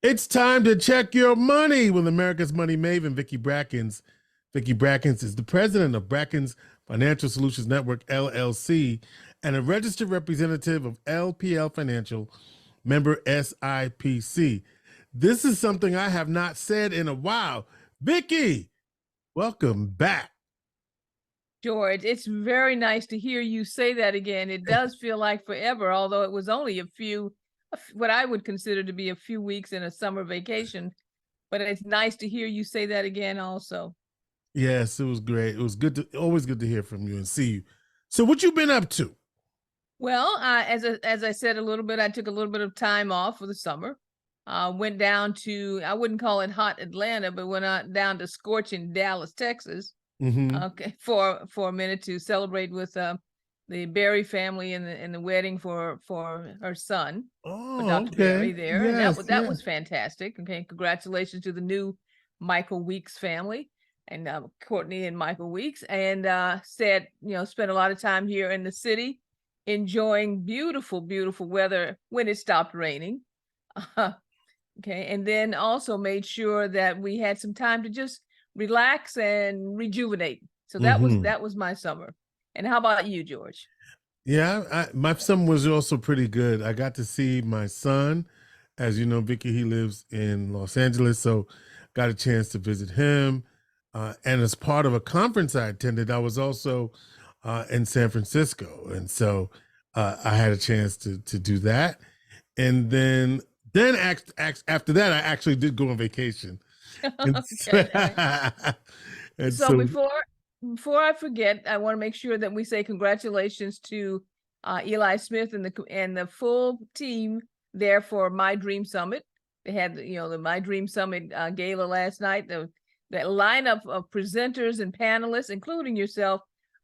It's time to check your money with America's Money Maven, Vicki Brackens. Vicki Brackens is the president of Brackens Financial Solutions Network, LLC, and a registered representative of LPL Financial, member SIPC. This is something I have not said in a while. Vicki, welcome back. George, it's very nice to hear you say that again. It does feel like forever, although it was only what I would consider to be a few weeks in a summer vacation. But it's nice to hear you say that again also. Yes, it was great. It was always good to hear from you and see you. So what you been up to? Well, as I said a little bit, I took a little bit of time off for the summer. Went down to, I wouldn't call it hot Atlanta, but went down to scorching Dallas, Texas. Okay, for a minute to celebrate with the Berry family and the wedding for her son, for Dr. Berry there. Yes, And that was fantastic. Okay, congratulations to the new Michael Weeks family and Courtney and Michael Weeks. And spent a lot of time here in the city, enjoying beautiful, beautiful weather when it stopped raining. Okay, and then also made sure that we had some time to just relax and rejuvenate. So that was my summer. And how about you, George? Yeah, my summer was also pretty good. I got to see my son. As you know, Vicki, he lives in Los Angeles, so got a chance to visit him. And as part of a conference I attended, I was also in San Francisco, and so I had a chance to do that. And then after that, I actually did go on vacation. And so before I forget, I want to make sure that we say congratulations to Eli Smith and the full team there for My Dream Summit. They had the My Dream Summit gala last night. The lineup of presenters and panelists, including yourself,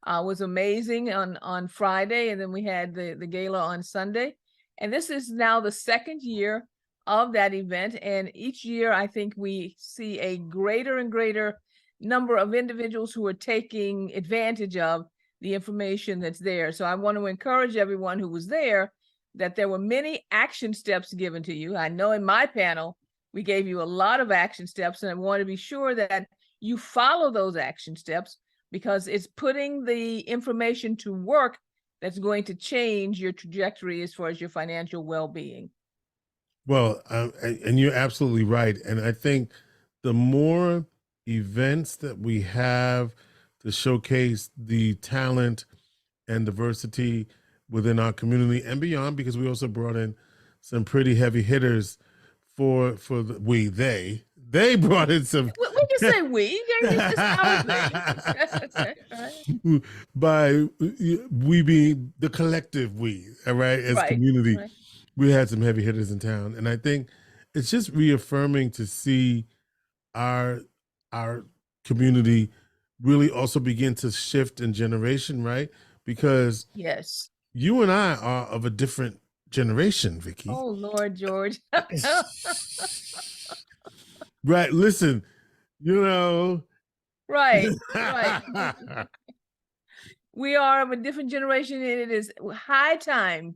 was amazing on Friday, and then we had the gala on Sunday. And this is now the second year of that event, and each year I think we see a greater and greater number of individuals who are taking advantage of the information that's there. So I want to encourage everyone who was there that there were many action steps given to you. I know in my panel we gave you a lot of action steps, and I want to be sure that you follow those action steps, because it's putting the information to work that's going to change your trajectory as far as your financial well-being. Well, and you're absolutely right. And I think the more events that we have to showcase the talent and diversity within our community and beyond, because we also brought in some pretty heavy hitters they brought in some. We can say we. By we being the collective we, all right, as community. Right. We had some heavy hitters in town, and I think it's just reaffirming to see our community really also begin to shift in generation, right? Because yes, you and I are of a different generation, Vicki. Oh Lord, George. Right. Listen, Right. We are of a different generation, and it is high time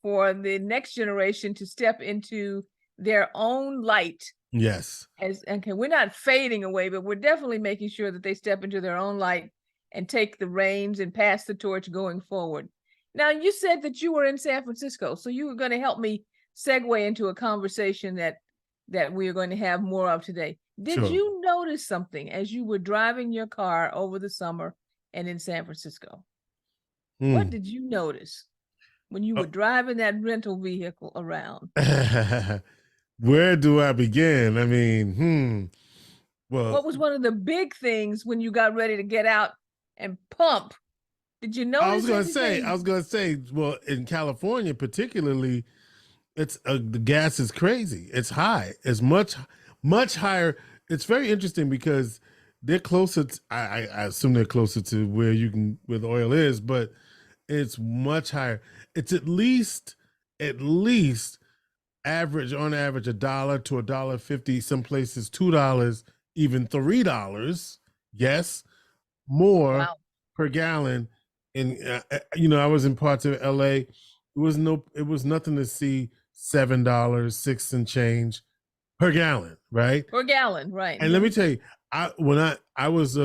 for the next generation to step into their own light. Yes. We're not fading away, but we're definitely making sure that they step into their own light and take the reins and pass the torch going forward. Now, you said that you were in San Francisco, so you were going to help me segue into a conversation that we are going to have more of today. Did you notice something as you were driving your car over the summer and in San Francisco? What did you notice when you were driving that rental vehicle around? Where do I begin? I mean, well, what was one of the big things when you got ready to get out and pump? Did you notice? I was gonna say, well, in California particularly, it's the gas is crazy. It's high. It's much higher. It's very interesting because they're closer. I assume they're closer to where the oil is, but it's much higher. It's at least average $1 to $1.50. Some places $2, even $3. Yes, more per gallon. And I was in parts of LA. It was nothing to see $7, 6 and change per gallon, right? Per gallon, right? And let me tell you, I was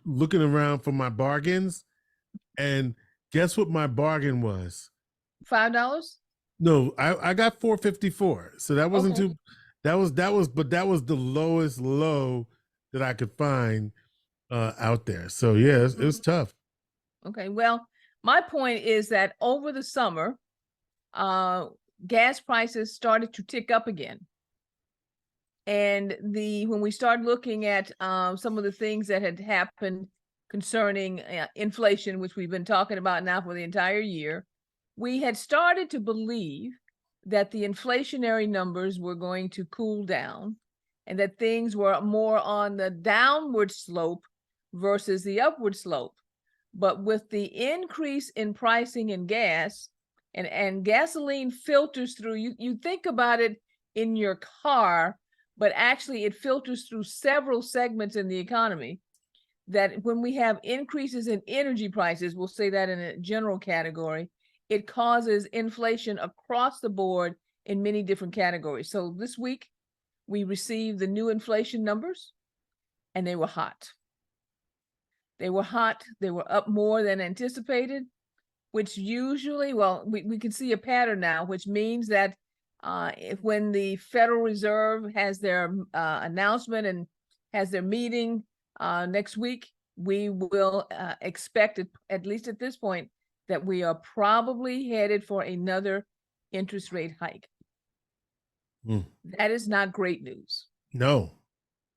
looking around for my bargains, and guess what my bargain was? $5. No, I got 454. So that wasn't Okay. too but that was the lowest low that I could find out there. So yeah, it was tough. Okay. Well, my point is that over the summer, gas prices started to tick up again. And when we start looking at some of the things that had happened concerning inflation, which we've been talking about now for the entire year, we had started to believe that the inflationary numbers were going to cool down and that things were more on the downward slope versus the upward slope. But with the increase in pricing in gas and gasoline filters through, you think about it in your car, but actually it filters through several segments in the economy, that when we have increases in energy prices, we'll say that in a general category, it causes inflation across the board in many different categories. So this week we received the new inflation numbers and they were hot. They were hot. They were up more than anticipated, which usually, well, we can see a pattern now, which means that when the Federal Reserve has their announcement and has their meeting next week, we will expect, at least at this point, that we are probably headed for another interest rate hike. That is not great news. No.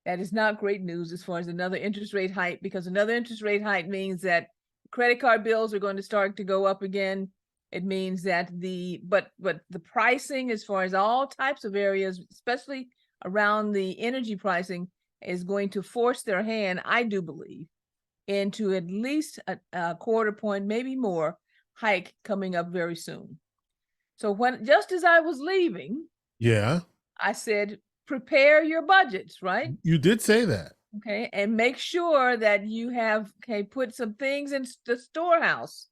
That is not great news as far as another interest rate hike, because another interest rate hike means that credit card bills are going to start to go up again. It means that but the pricing, as far as all types of areas, especially around the energy pricing, is going to force their hand, I do believe, into at least a quarter point, maybe more, hike coming up very soon. So just as I was leaving, yeah, I said, prepare your budgets, right? You did say that. Okay, and make sure that you have put some things in the storehouse,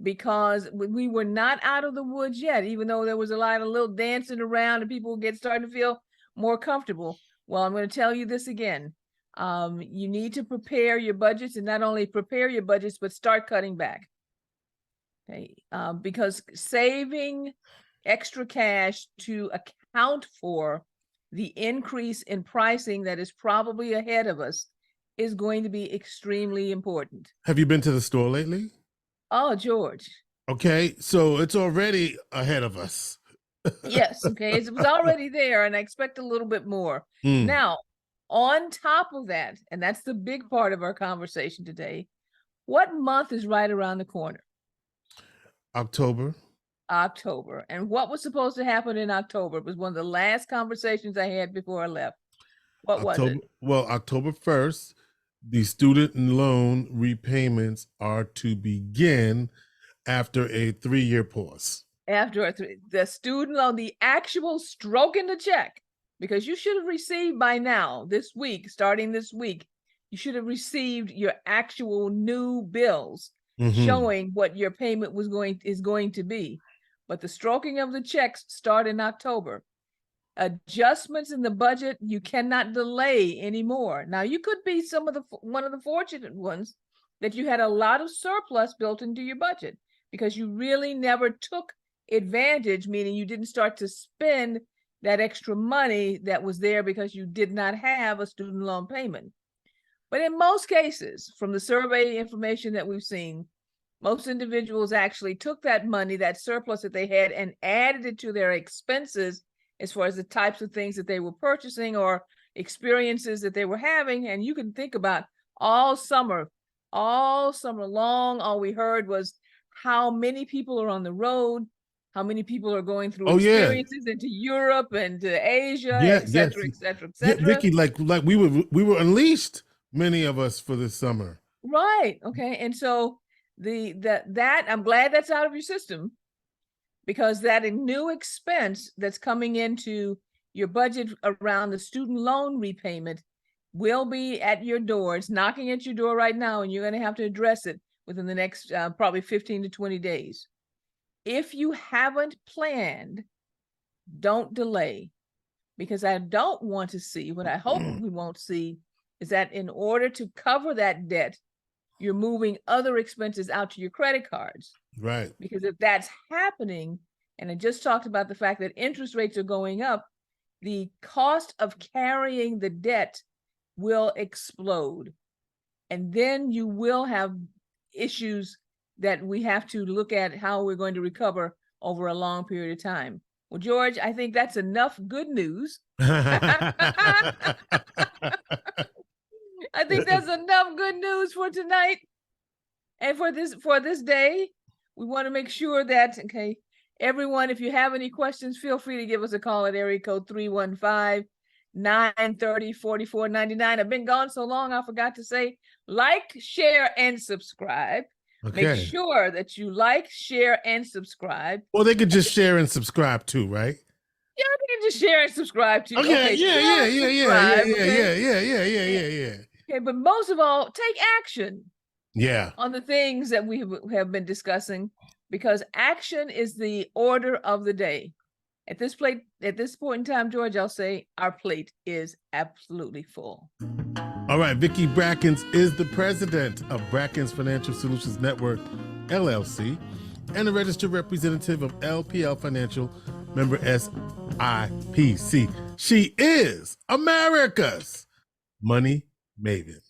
because we were not out of the woods yet, even though there was a lot of little dancing around and people starting to feel more comfortable. Well, I'm going to tell you this again. You need to prepare your budgets, and not only prepare your budgets, but start cutting back. Okay, because saving extra cash to account for the increase in pricing that is probably ahead of us is going to be extremely important. Have you been to the store lately? Oh, George. Okay, so it's already ahead of us. Yes, okay, it was already there, and I expect a little bit more. Now, on top of that, and that's the big part of our conversation today, what month is right around the corner? October. And what was supposed to happen in October? It was one of the last conversations I had before I left. What was it? Well, October 1st, the student loan repayments are to begin after a 3-year pause. After the student loan, the actual stroke in the check, because you should have received by now, this week, starting this week, you should have received your actual new bills showing what your payment is going to be. But the stroking of the checks start in October. Adjustments in the budget, you cannot delay anymore. Now, you could be one of the fortunate ones that you had a lot of surplus built into your budget because you really never took advantage, meaning you didn't start to spend that extra money that was there because you did not have a student loan payment. But in most cases, from the survey information that we've seen, most individuals actually took that money, that surplus that they had, and added it to their expenses as far as the types of things that they were purchasing or experiences that they were having. And you can think about all summer long, all we heard was how many people are on the road, how many people are going through experiences into Europe and to Asia, et cetera, et cetera, et cetera. Yeah, Vicki, like we were unleashed, many of us, for this summer. Right. Okay. And so that I'm glad that's out of your system, because that new expense that's coming into your budget around the student loan repayment will be at your door. It's knocking at your door right now, and you're going to have to address it within the next probably 15 to 20 days. If you haven't planned, don't delay. because I don't want to see, what I hope we won't see, is that in order to cover that debt, you're moving other expenses out to your credit cards. Right. Because if that's happening, and I just talked about the fact that interest rates are going up, the cost of carrying the debt will explode. And then you will have issues that we have to look at how we're going to recover over a long period of time. Well, George, I think that's enough good news. I think that's enough good news for tonight and for this day. We want to make sure that, okay, everyone, if you have any questions, feel free to give us a call at area code 315-930-4499. I've been gone so long, I forgot to say, like, share, and subscribe. Okay. Make sure that you like, share, and subscribe. Well, they could just share and subscribe too, right? Yeah, they can just share and subscribe too. Okay, yeah. Okay, but most of all, take action. Yeah. On the things that we have been discussing, because action is the order of the day. At this point in time, George, I'll say our plate is absolutely full. All right, Vicki Brackens is the president of Brackens Financial Solutions Network, LLC, and a registered representative of LPL Financial, member SIPC. She is America's Money Maven.